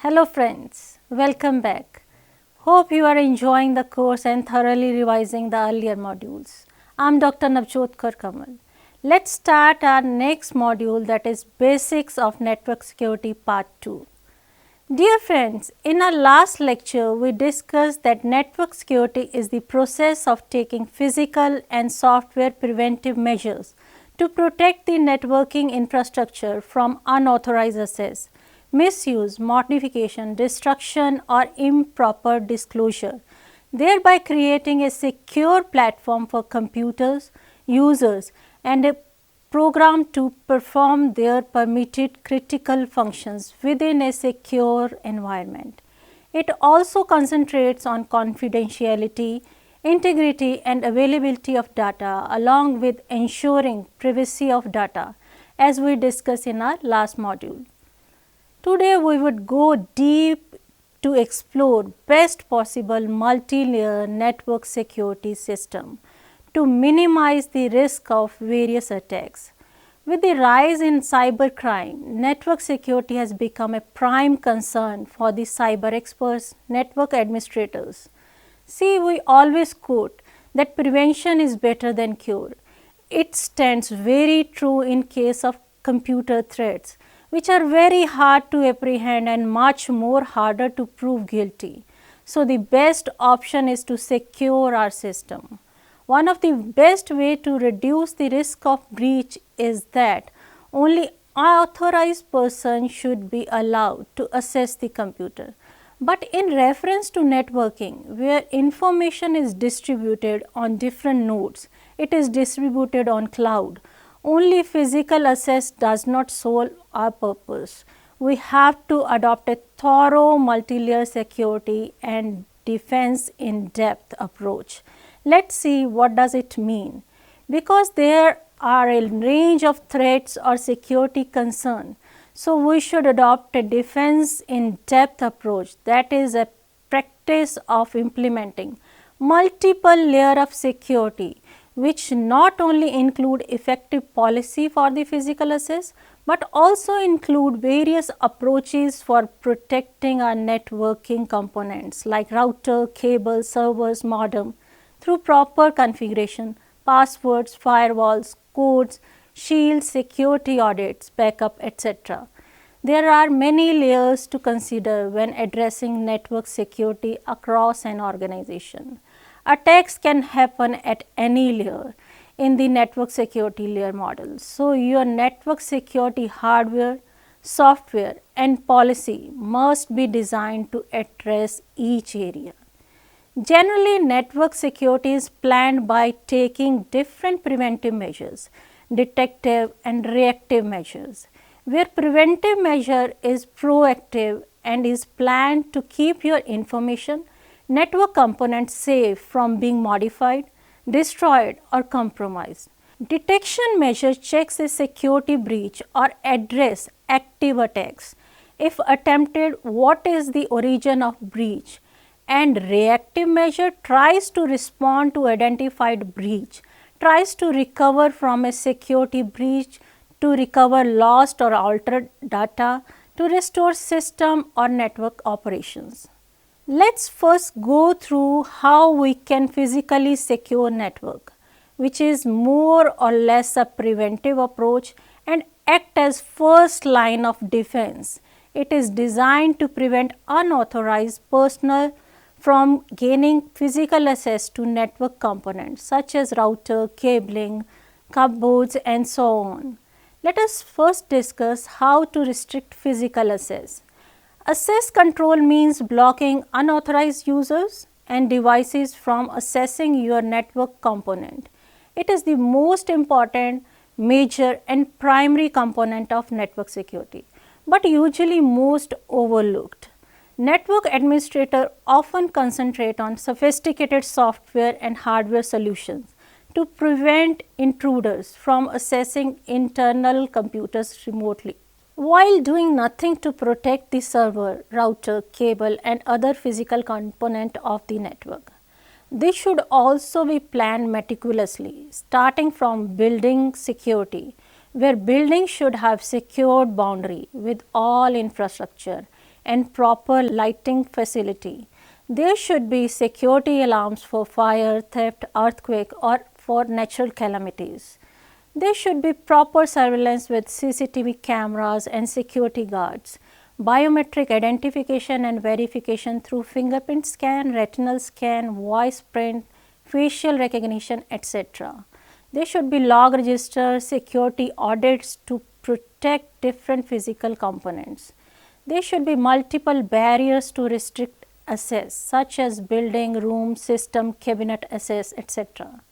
Hello friends, welcome back. Hope you are enjoying the course and thoroughly revising the earlier modules. I am Dr. Navjot Kaur Kamal. Let's start our next module, that is Basics of Network Security Part 2. Dear friends, in our last lecture we discussed that network security is the process of taking physical and software preventive measures to protect the networking infrastructure from unauthorized access, misuse, modification, destruction or improper disclosure, thereby creating a secure platform for computers, users and a program to perform their permitted critical functions within a secure environment. It also concentrates on confidentiality, integrity and availability of data along with ensuring privacy of data, as we discussed in our last module. Today we would go deep to explore best possible multi-layer network security system to minimize the risk of various attacks. With the rise in cybercrime, network security has become a prime concern for the cyber experts, network administrators. See, we always quote that prevention is better than cure. It stands very true in case of computer threats, which are very hard to apprehend and much more harder to prove guilty. So, the best option is to secure our system. One of the best way to reduce the risk of breach is that only authorized person should be allowed to access the computer. But in reference to networking, where information is distributed on different nodes, it is distributed on cloud. Only physical access does not solve our purpose. We have to adopt a thorough multi-layer security and defense in-depth approach. Let's see what does it mean. Because there are a range of threats or security concern, so we should adopt a defense in-depth approach, that is a practice of implementing multiple layer of security, which not only include effective policy for the physical access, but also include various approaches for protecting our networking components like router, cable, servers, modem through proper configuration, passwords, firewalls, codes, shields, security audits, backup, etc. There are many layers to consider when addressing network security across an organization. Attacks can happen at any layer in the network security layer model. So, your network security hardware, software and policy must be designed to address each area. Generally, network security is planned by taking different preventive measures, detective and reactive measures, where preventive measure is proactive and is planned to keep your information, network components safe from being modified, destroyed or compromised. Detection measure checks a security breach or address active attacks. If attempted, what is the origin of breach? And reactive measure tries to respond to identified breach, tries to recover from a security breach, to recover lost or altered data, to restore system or network operations. Let's first go through how we can physically secure network, which is more or less a preventive approach and act as first line of defense. It is designed to prevent unauthorized personnel from gaining physical access to network components such as router, cabling, cupboards and so on. Let us first discuss how to restrict physical access. Access control means blocking unauthorized users and devices from accessing your network component. It is the most important, major and primary component of network security, but usually most overlooked. Network administrators often concentrate on sophisticated software and hardware solutions to prevent intruders from accessing internal computers remotely, while doing nothing to protect the server, router, cable and other physical component of the network. This should also be planned meticulously, starting from building security, where buildings should have secured boundary with all infrastructure and proper lighting facility. There should be security alarms for fire, theft, earthquake or for natural calamities. There should be proper surveillance with CCTV cameras and security guards, biometric identification and verification through fingerprint scan, retinal scan, voice print, facial recognition, etc. There should be log registers, security audits to protect different physical components. There should be multiple barriers to restrict access such as building, room, system, cabinet access, etc.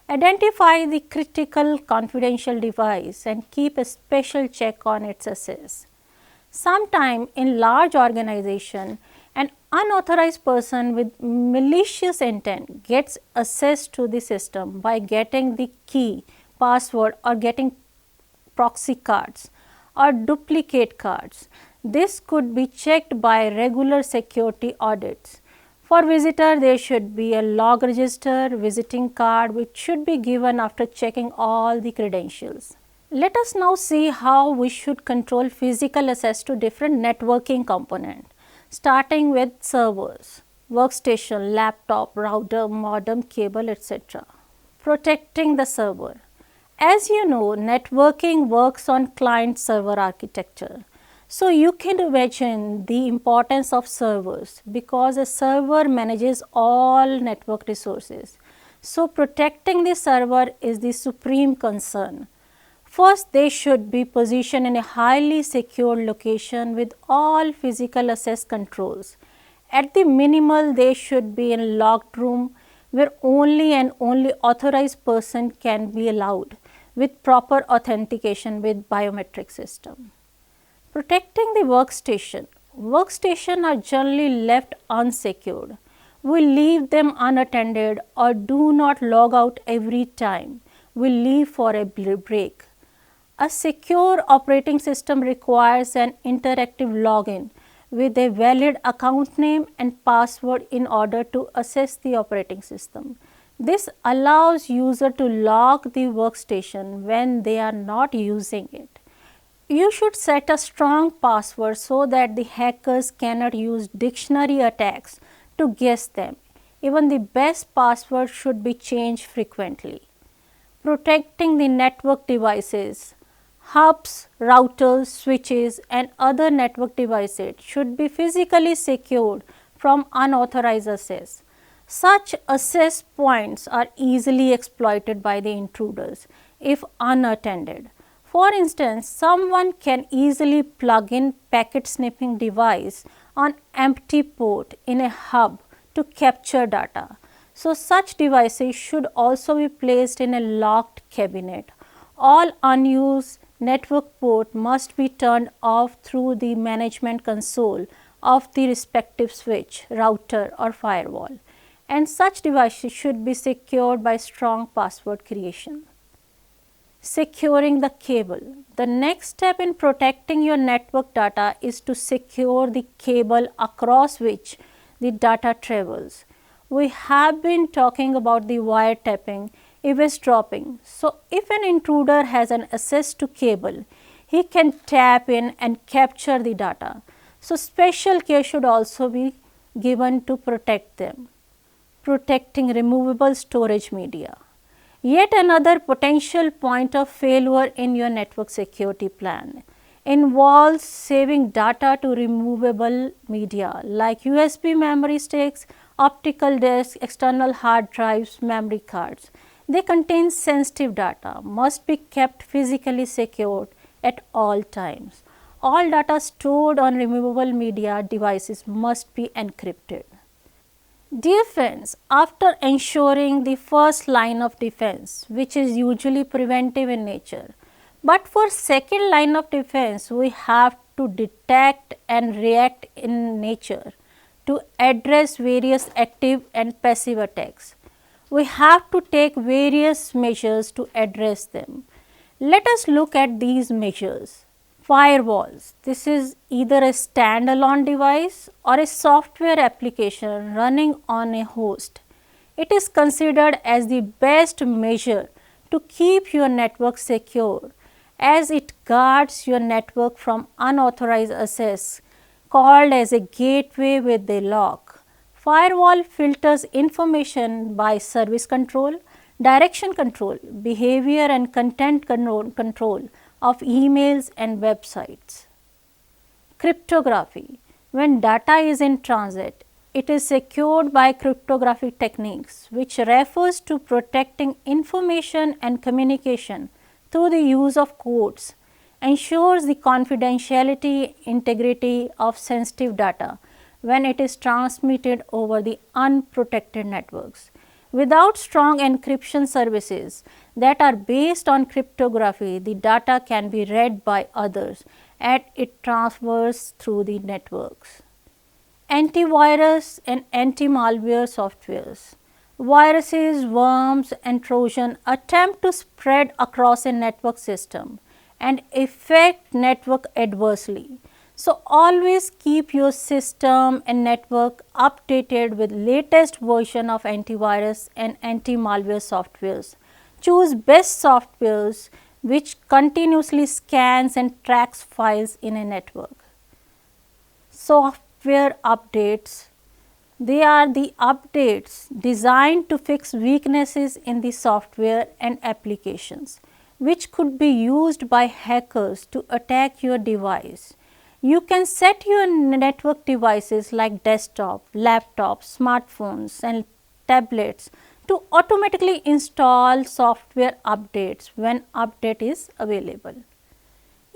Identify the critical confidential device and keep a special check on its access. Sometime in large organization, an unauthorized person with malicious intent gets access to the system by getting the key, password or getting proxy cards or duplicate cards. This could be checked by regular security audits. For visitor, there should be a log register, visiting card which should be given after checking all the credentials. Let us now see how we should control physical access to different networking components, starting with servers, workstation, laptop, router, modem, cable, etc. Protecting the server. As you know, networking works on client-server architecture. So, you can imagine the importance of servers because a server manages all network resources. So, protecting the server is the supreme concern. First, they should be positioned in a highly secure location with all physical access controls. At the minimal, they should be in a locked room where only and only authorized person can be allowed with proper authentication with biometric system. Protecting the workstation. Workstations are generally left unsecured. We leave them unattended or do not log out every time we leave for a break. A secure operating system requires an interactive login with a valid account name and password in order to access the operating system. This allows user to log the workstation when they are not using it. You should set a strong password so that the hackers cannot use dictionary attacks to guess them. Even the best password should be changed frequently. Protecting the network devices. Hubs, routers, switches and other network devices should be physically secured from unauthorized access. Such access points are easily exploited by the intruders if unattended. For instance, someone can easily plug in packet sniffing device on empty port in a hub to capture data. So, such devices should also be placed in a locked cabinet. All unused network port must be turned off through the management console of the respective switch, router or firewall, and such devices should be secured by strong password creation. Securing the cable. The next step in protecting your network data is to secure the cable across which the data travels. We have been talking about the wiretapping, eavesdropping. So, if an intruder has an access to cable, he can tap in and capture the data. So, special care should also be given to protect them. Protecting removable storage media. Yet another potential point of failure in your network security plan involves saving data to removable media like USB memory sticks, optical discs, external hard drives, memory cards. They contain sensitive data, must be kept physically secured at all times. All data stored on removable media devices must be encrypted. Defense. After ensuring the first line of defense, which is usually preventive in nature, but for second line of defense, we have to detect and react in nature to address various active and passive attacks. We have to take various measures to address them. Let us look at these measures. Firewalls. This is either a standalone device or a software application running on a host. It is considered as the best measure to keep your network secure as it guards your network from unauthorized access, called as a gateway with a lock. Firewall filters information by service control, direction control, behavior and content control of emails and websites. Cryptography. When data is in transit, it is secured by cryptographic techniques, which refers to protecting information and communication through the use of codes, ensures the confidentiality, integrity of sensitive data when it is transmitted over the unprotected networks. Without strong encryption services that are based on cryptography, the data can be read by others and it transfers through the networks. Antivirus and anti-malware softwares. Viruses, worms and Trojan attempt to spread across a network system and affect network adversely. So, always keep your system and network updated with latest version of antivirus and anti-malware softwares. Choose best softwares which continuously scans and tracks files in a network. Software updates. They are the updates designed to fix weaknesses in the software and applications, which could be used by hackers to attack your device. You can set your network devices like desktop, laptops, smartphones and tablets to automatically install software updates when update is available.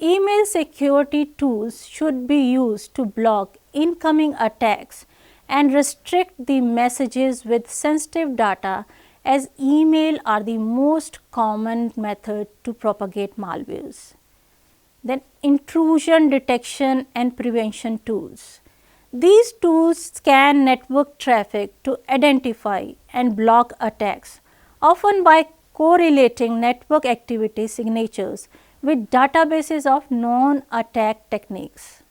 Email security tools should be used to block incoming attacks and restrict the messages with sensitive data, as email are the most common method to propagate malwares. Then intrusion detection and prevention tools. These tools scan network traffic to identify and block attacks, often by correlating network activity signatures with databases of known attack techniques.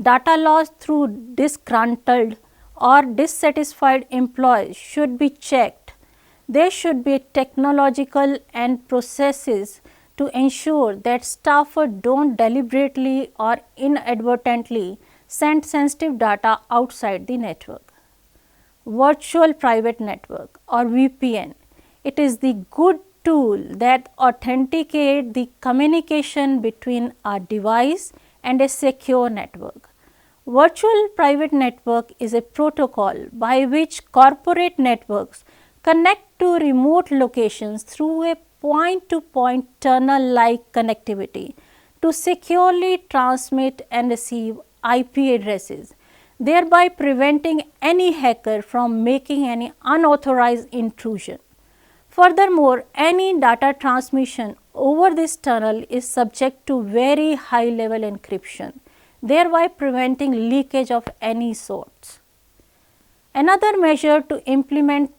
Data loss through disgruntled or dissatisfied employees should be checked. There should be technological and processes to ensure that staffers don't deliberately or inadvertently send sensitive data outside the network. Virtual private network or VPN. It is the good tool that authenticates the communication between a device and a secure network. Virtual private network is a protocol by which corporate networks connect to remote locations through a point-to-point tunnel-like connectivity to securely transmit and receive IP addresses, thereby preventing any hacker from making any unauthorized intrusion. Furthermore, any data transmission over this tunnel is subject to very high level encryption, thereby preventing leakage of any sorts. Another measure to implement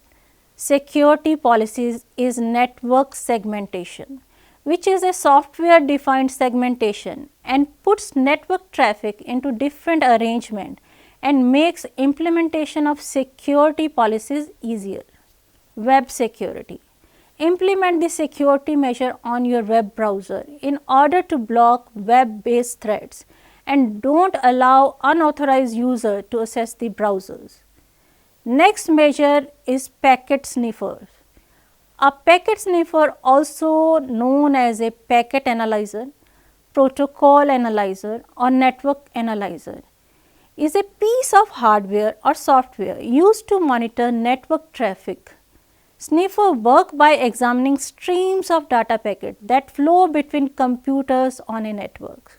security policies is network segmentation, which is a software defined segmentation and puts network traffic into different arrangement and makes implementation of security policies easier. Web security. Implement the security measure on your web browser in order to block web based threats and don't allow unauthorized user to access the browsers. Next measure is packet sniffer. A packet sniffer, also known as a packet analyzer, protocol analyzer or network analyzer, is a piece of hardware or software used to monitor network traffic. Sniffer work by examining streams of data packets that flow between computers on a network.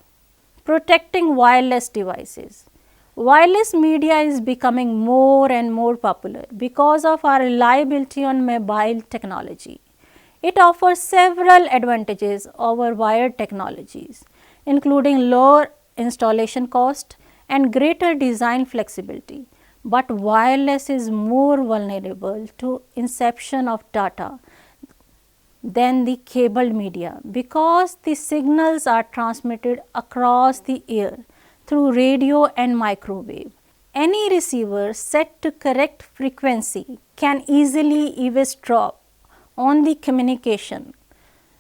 Protecting wireless devices. Wireless media is becoming more and more popular because of our reliability on mobile technology. It offers several advantages over wired technologies, including lower installation cost and greater design flexibility. But wireless is more vulnerable to inception of data than the cable media because the signals are transmitted across the air through radio and microwave. Any receiver set to correct frequency can easily eavesdrop on the communication.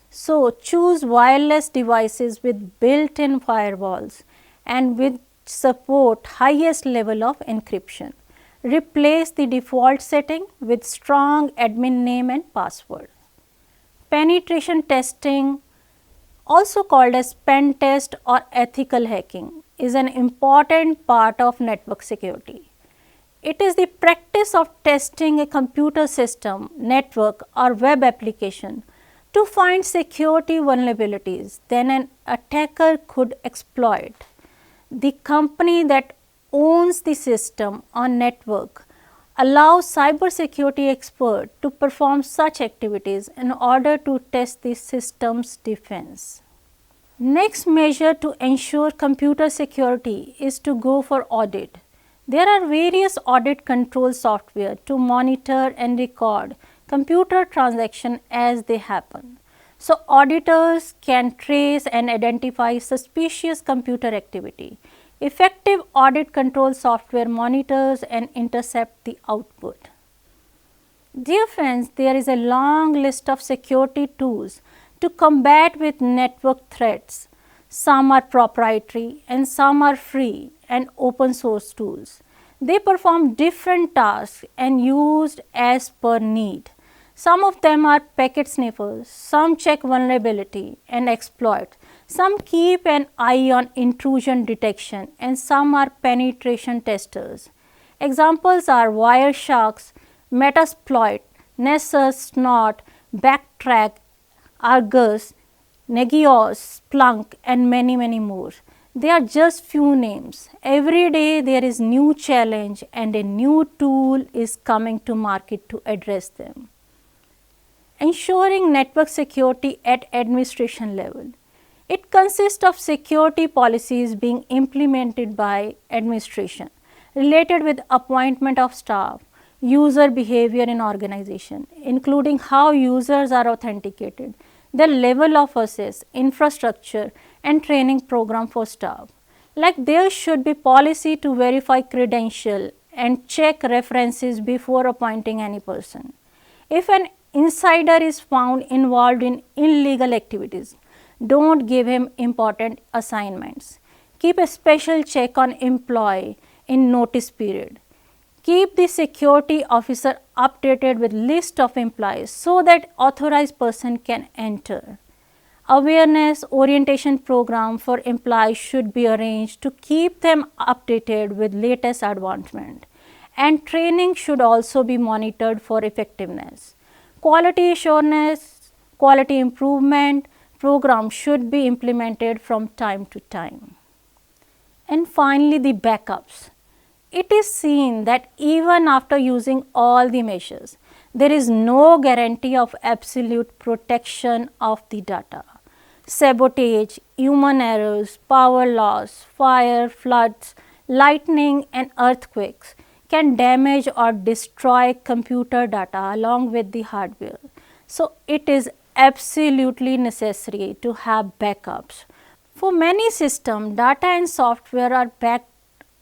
So, choose wireless devices with built-in firewalls and with support highest level of encryption. Replace the default setting with strong admin name and password. Penetration testing, also called as pen test or ethical hacking, is an important part of network security. It is the practice of testing a computer system, network or web application to find security vulnerabilities that an attacker could exploit. The company that owns the system or network allows cybersecurity experts to perform such activities in order to test the system's defense. Next measure to ensure computer security is to go for audit. There are various audit control software to monitor and record computer transactions as they happen. So, auditors can trace and identify suspicious computer activity. Effective audit control software monitors and intercept the output. Dear friends, there is a long list of security tools to combat with network threats. Some are proprietary and some are free and open source tools. They perform different tasks and used as per need. Some of them are packet sniffers, some check vulnerability and exploit, some keep an eye on intrusion detection, and some are penetration testers. Examples are Wireshark, Metasploit, Nessus, Snort, Backtrack, Argus, Nagios, Splunk, and many more. They are just few names. Every day there is new challenge and a new tool is coming to market to address them. Ensuring network security at administration level. It consists of security policies being implemented by administration related with appointment of staff, user behavior in organization, including how users are authenticated, the level of access, infrastructure and training program for staff. Like there should be policy to verify credential and check references before appointing any person. If an insider is found involved in illegal activities, don't give him important assignments. Keep a special check on employee in notice period. Keep the security officer updated with list of employees so that authorized person can enter. Awareness orientation program for employees should be arranged to keep them updated with latest advancement, and training should also be monitored for effectiveness. Quality assurance, quality improvement program should be implemented from time to time. And finally, the backups. It is seen that even after using all the measures, there is no guarantee of absolute protection of the data. Sabotage, human errors, power loss, fire, floods, lightning and earthquakes can damage or destroy computer data along with the hardware. So, it is absolutely necessary to have backups. For many systems, data and software are backed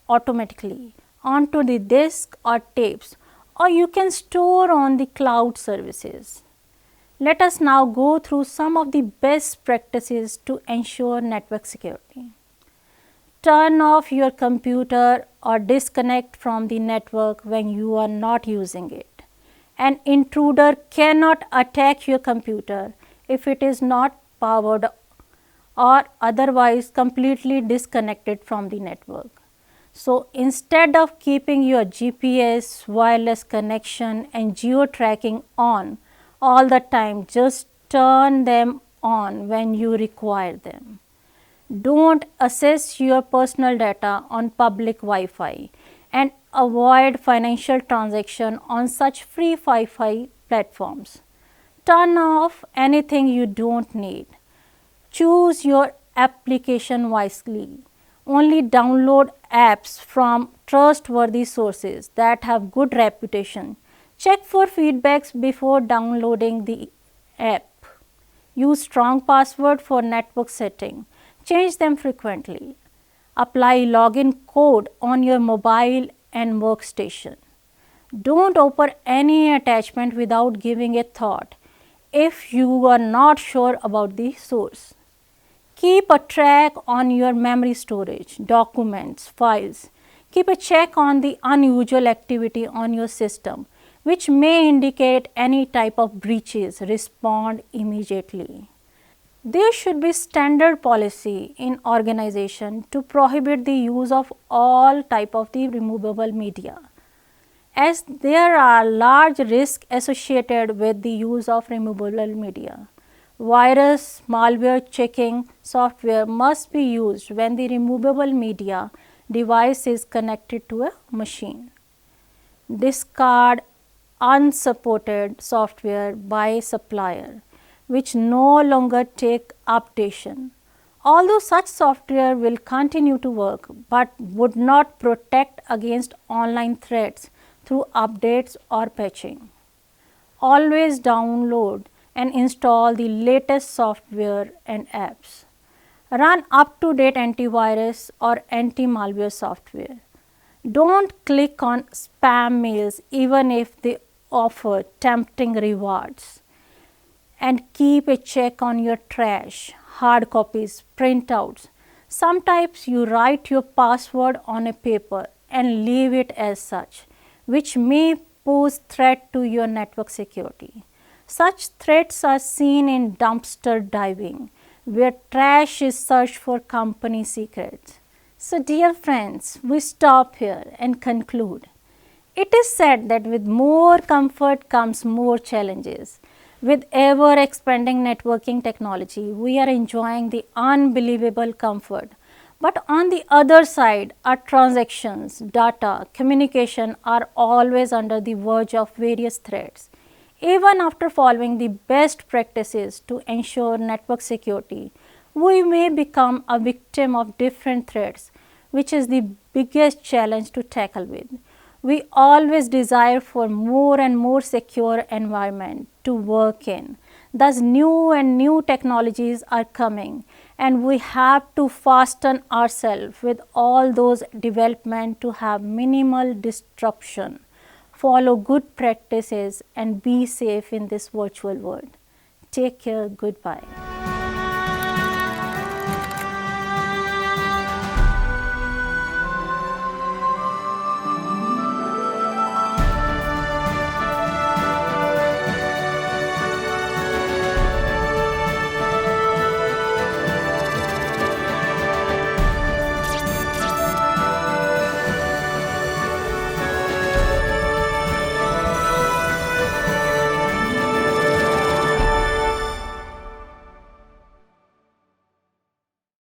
automatically onto the disk or tapes, or you can store on the cloud services. Let us now go through some of the best practices to ensure network security. Turn off your computer or disconnect from the network when you are not using it. An intruder cannot attack your computer if it is not powered or otherwise completely disconnected from the network. So, instead of keeping your GPS, wireless connection and geo-tracking on all the time, just turn them on when you require them. Don't access your personal data on public Wi-Fi and avoid financial transaction on such free Wi-Fi platforms. Turn off anything you don't need. Choose your application wisely. Only download apps from trustworthy sources that have good reputation. Check for feedbacks before downloading the app. Use strong password for network setting. Change them frequently. Apply login code on your mobile and workstation. Don't open any attachment without giving a thought if you are not sure about the source. Keep a track on your memory storage, documents, files. Keep a check on the unusual activity on your system, which may indicate any type of breaches. Respond immediately. There should be standard policy in organization to prohibit the use of all type of the removable media, as there are large risks associated with the use of removable media. Virus, malware checking software must be used when the removable media device is connected to a machine. Discard unsupported software by supplier which no longer take updation. Although such software will continue to work but would not protect against online threats through updates or patching. Always download and install the latest software and apps. Run up-to-date antivirus or anti-malware software. Don't click on spam mails even if they offer tempting rewards. And keep a check on your trash, hard copies, printouts. Sometimes you write your password on a paper and leave it as such, which may pose threat to your network security. Such threats are seen in dumpster diving, where trash is searched for company secrets. So dear friends, we stop here and conclude. It is said that with more comfort comes more challenges. With ever expanding networking technology, we are enjoying the unbelievable comfort. But on the other side, our transactions, data, communication are always under the verge of various threats. Even after following the best practices to ensure network security, we may become a victim of different threats, which is the biggest challenge to tackle with. We always desire for more and more secure environment to work in. Thus new and new technologies are coming, and we have to fasten ourselves with all those development to have minimal disruption. Follow good practices and be safe in this virtual world. Take care. Goodbye.